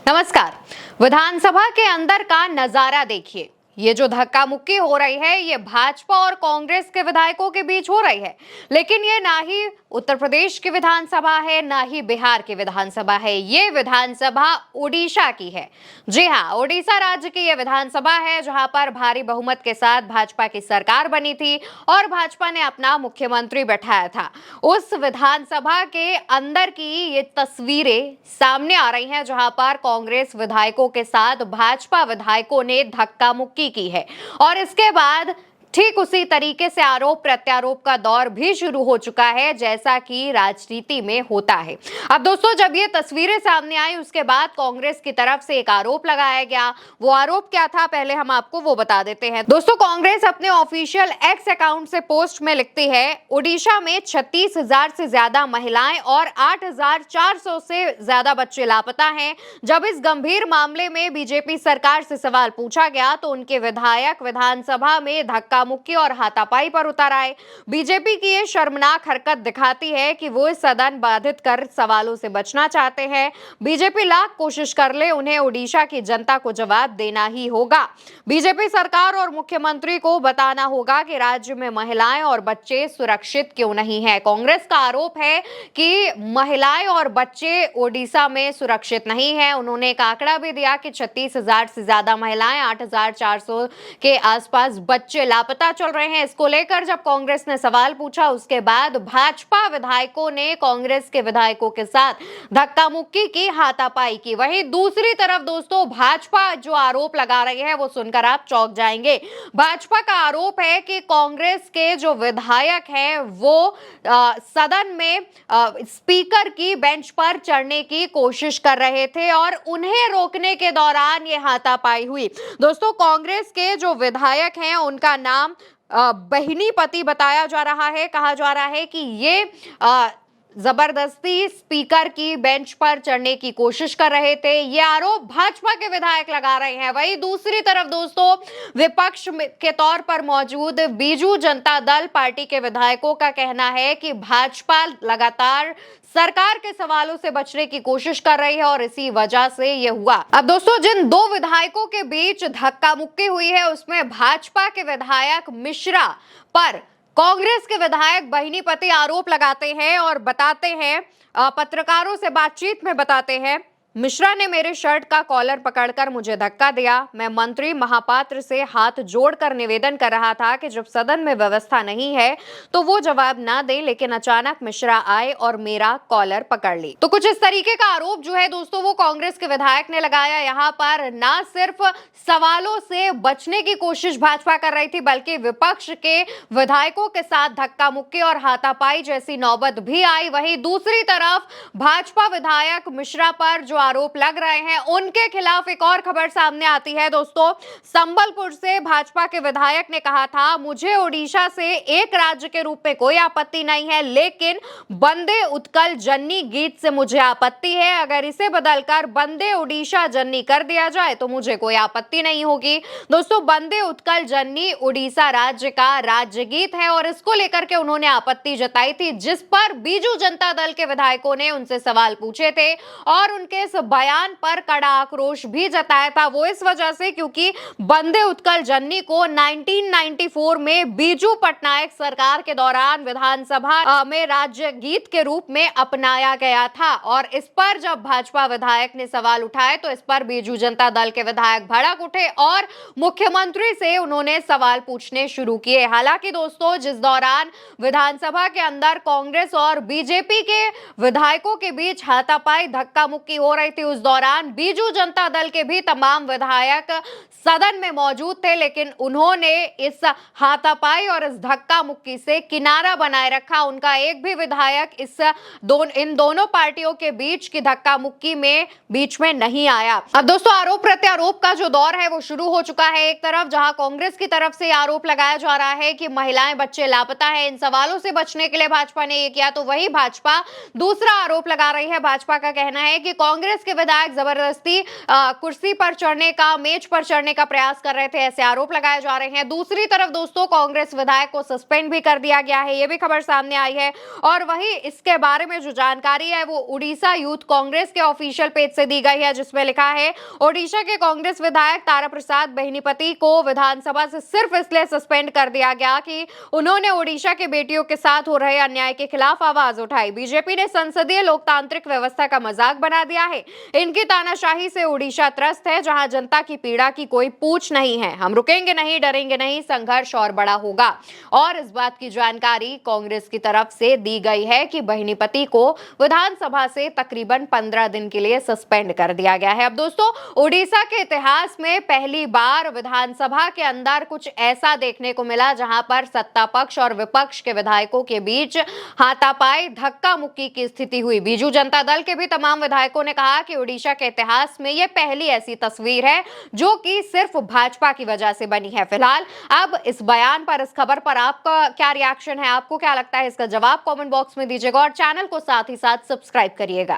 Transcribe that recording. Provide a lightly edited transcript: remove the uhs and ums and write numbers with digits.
नमस्कार। विधानसभा के अंदर का नजारा देखिए। ये जो धक्का मुक्की हो रही है ये भाजपा और कांग्रेस के विधायकों के बीच हो रही है, लेकिन ये ना ही उत्तर प्रदेश की विधानसभा है ना ही बिहार की विधानसभा है। ये विधानसभा ओडिशा की है। जी हाँ, ओडिशा राज्य की ये विधानसभा है जहां पर भारी बहुमत के साथ भाजपा की सरकार बनी थी और भाजपा ने अपना मुख्यमंत्री बैठाया था। उस विधानसभा के अंदर की ये तस्वीरें सामने आ रही हैं जहां पर कांग्रेस विधायकों के साथ भाजपा विधायकों ने धक्का मुक्की की है और इसके बाद ठीक उसी तरीके से आरोप प्रत्यारोप का दौर भी शुरू हो चुका है जैसा कि राजनीति में होता है। अब दोस्तों, जब ये तस्वीरें सामने आई उसके बाद कांग्रेस की तरफ से एक आरोप लगाया गया। वो आरोप क्या था, पहले हम आपको वो बता देते हैं। दोस्तों, कांग्रेस अपने ऑफिशियल एक्स अकाउंट से पोस्ट में लिखती है, ओडिशा में 36,000 से ज्यादा महिलाएं और 8,400 से ज्यादा बच्चे लापता हैं। जब इस गंभीर मामले में बीजेपी सरकार से सवाल पूछा गया तो उनके विधायक विधानसभा में धक्का मुक्की और हाथापाई पर उतर आए। बीजेपी की ये शर्मनाक हरकत दिखाती है कि वो सदन बाधित कर सवालों से बचना चाहते हैं। बीजेपी लाख कोशिश कर ले, उन्हें ओडिशा की जनता को जवाब देना ही होगा। बीजेपी सरकार और मुख्यमंत्री को बताना होगा कि राज्य में महिलाएं और बच्चे सुरक्षित क्यों नहीं है। कांग्रेस का आरोप है कि महिलाएं और बच्चे ओडिशा में सुरक्षित नहीं है। उन्होंने एक आंकड़ा भी दिया कि 36,000 से ज्यादा महिलाएं, 8,400 के आसपास बच्चे लापता चल रहे हैं। इसको लेकर जब कांग्रेस ने सवाल पूछा उसके बाद भाजपा विधायकों ने कांग्रेस के विधायकों के साथ धक्का मुक्की की, हाथापाई की। वहीं दूसरी तरफ दोस्तों, भाजपा जो आरोप लगा रही है वो सुनकर आप चौंक जाएंगे। भाजपा का आरोप है कि कांग्रेस के जो विधायक हैं वो सदन में स्पीकर की बेंच पर चढ़ने की कोशिश कर रहे थे और उन्हें रोकने के दौरान ये हाथापाई हुई। दोस्तों, कांग्रेस के जो विधायक हैं उनका नाम बहिनीपति बताया जा रहा है। कहा जा रहा है कि ये जबरदस्ती स्पीकर की बेंच पर चढ़ने की कोशिश कर रहे थे। ये आरोप भाजपा के विधायक लगा रहे हैं। वहीं दूसरी तरफ दोस्तों, विपक्ष के तौर पर मौजूद बीजू जनता दल पार्टी के विधायकों का कहना है कि भाजपा लगातार सरकार के सवालों से बचने की कोशिश कर रही है और इसी वजह से ये हुआ। अब दोस्तों, जिन दो विधायकों के बीच धक्का मुक्की हुई है उसमें भाजपा के विधायक मिश्रा पर कांग्रेस के विधायक बहिनीपति आरोप लगाते हैं और बताते हैं, पत्रकारों से बातचीत में बताते हैं, मिश्रा ने मेरे शर्ट का कॉलर पकड़कर मुझे धक्का दिया। मैं मंत्री महापात्र से हाथ जोड़कर निवेदन कर रहा था कि जब सदन में व्यवस्था नहीं है तो वो जवाब ना दें, लेकिन अचानक मिश्रा आए और मेरा कॉलर पकड़ ली। तो कुछ इस तरीके का आरोप जो है दोस्तों वो कांग्रेस के विधायक ने लगाया। यहाँ पर ना सिर्फ सवालों से बचने की कोशिश भाजपा कर रही थी बल्कि विपक्ष के विधायकों के साथ धक्का मुक्की और हाथापाई जैसी नौबत भी आई। वहीं दूसरी तरफ भाजपा विधायक मिश्रा पर जो आरोप लग रहे हैं उनके खिलाफ एक और खबर सामने आती है। दोस्तों, संबलपुर से भाजपा के विधायक ने कहा था, मुझे ओडिशा से एक राज्य के रूप में कोई आपत्ति नहीं है, लेकिन बंदे उत्कल जन्नी गीत से मुझे आपत्ति है। अगर इसे बदलकर बंदे ओडिशा जन्नी कर दिया जाए तो मुझे कोई आपत्ति नहीं होगी। दोस्तों, बंदे उत्कल जन्नी ओडिशा राज्य का राज्य गीत है और इसको लेकर के उन्होंने आपत्ति जताई थी, जिस पर बीजू जनता दल के विधायकों ने उनसे सवाल पूछे थे और उनके बयान पर कड़ा आक्रोश भी जताया था। वो इस वजह से क्योंकि बंदे उत्कल जन्नी को 1994 में बीजू पटनायक सरकार के दौरान विधानसभा में राज्य गीत के रूप में अपनाया गया था और इस पर जब भाजपा विधायक ने सवाल उठाए तो इस पर बीजू जनता दल के विधायक भड़क उठे और मुख्यमंत्री से उन्होंने सवाल पूछने शुरू किए। हालांकि दोस्तों, जिस दौरान विधानसभा के अंदर कांग्रेस और बीजेपी के विधायकों के बीच हाथापाई धक्का मुक्की हो रही थी उस दौरान बीजू जनता दल के भी तमाम विधायक सदन में मौजूद थे, लेकिन उन्होंने इस हाथापाई और इस धक्का मुक्की से किनारा बनाए रखा। उनका एक भी विधायक इन दोनों पार्टियों के बीच की धक्का मुक्की में बीच में नहीं आया। अब दोस्तों, आरोप प्रत्यारोप का जो दौर है वो शुरू हो चुका है। एक तरफ जहां कांग्रेस की तरफ से आरोप लगाया जा रहा है कि महिलाएं बच्चे लापता है, इन सवालों से बचने के लिए भाजपा ने ये किया, तो वही भाजपा दूसरा आरोप लगा रही है। भाजपा का कहना है कि कांग्रेस कांग्रेस के विधायक जबरदस्ती कुर्सी पर चढ़ने का, मेज पर चढ़ने का प्रयास कर रहे थे, ऐसे आरोप लगाए जा रहे हैं। दूसरी तरफ दोस्तों कांग्रेस विधायक को सस्पेंड भी कर दिया गया है, ये भी खबर सामने आई है। और वहीं इसके बारे में जो जानकारी है वो उड़ीसा यूथ कांग्रेस के ऑफिशियल पेज से दी गई है, जिसमें लिखा है ओडिशा के कांग्रेस विधायक तारा प्रसाद बेनीपति को विधानसभा से सिर्फ इसलिए सस्पेंड कर दिया गया कि उन्होंने ओडिशा के बेटियों के साथ हो रहे अन्याय के खिलाफ आवाज उठाई। बीजेपी ने संसदीय लोकतांत्रिक व्यवस्था का मजाक बना दिया है। इनकी तानाशाही से ओडिशा त्रस्त है, जहां जनता की पीड़ा की कोई पूछ नहीं है। हम रुकेंगे नहीं, डरेंगे नहीं, संघर्ष और बड़ा होगा। और इस बात की जानकारी कांग्रेस की तरफ से दी गई है कि बेनीपति को विधानसभा से तकरीबन 15 दिन के लिए सस्पेंड कर दिया गया है। अब दोस्तों ओडिशा के इतिहास में पहली बार विधानसभा के अंदर कुछ ऐसा देखने को मिला जहां पर सत्ता पक्ष और विपक्ष के विधायकों के बीच हाथापाई, धक्का मुक्की की स्थिति हुई। बीजू जनता दल के भी तमाम विधायकों ने कहा कि ओडिशा के इतिहास में यह पहली ऐसी तस्वीर है जो कि सिर्फ भाजपा की वजह से बनी है। फिलहाल अब इस बयान पर, इस खबर पर आपका क्या रिएक्शन है, आपको क्या लगता है, इसका जवाब कमेंट बॉक्स में दीजिएगा और चैनल को साथ ही साथ सब्सक्राइब करिएगा।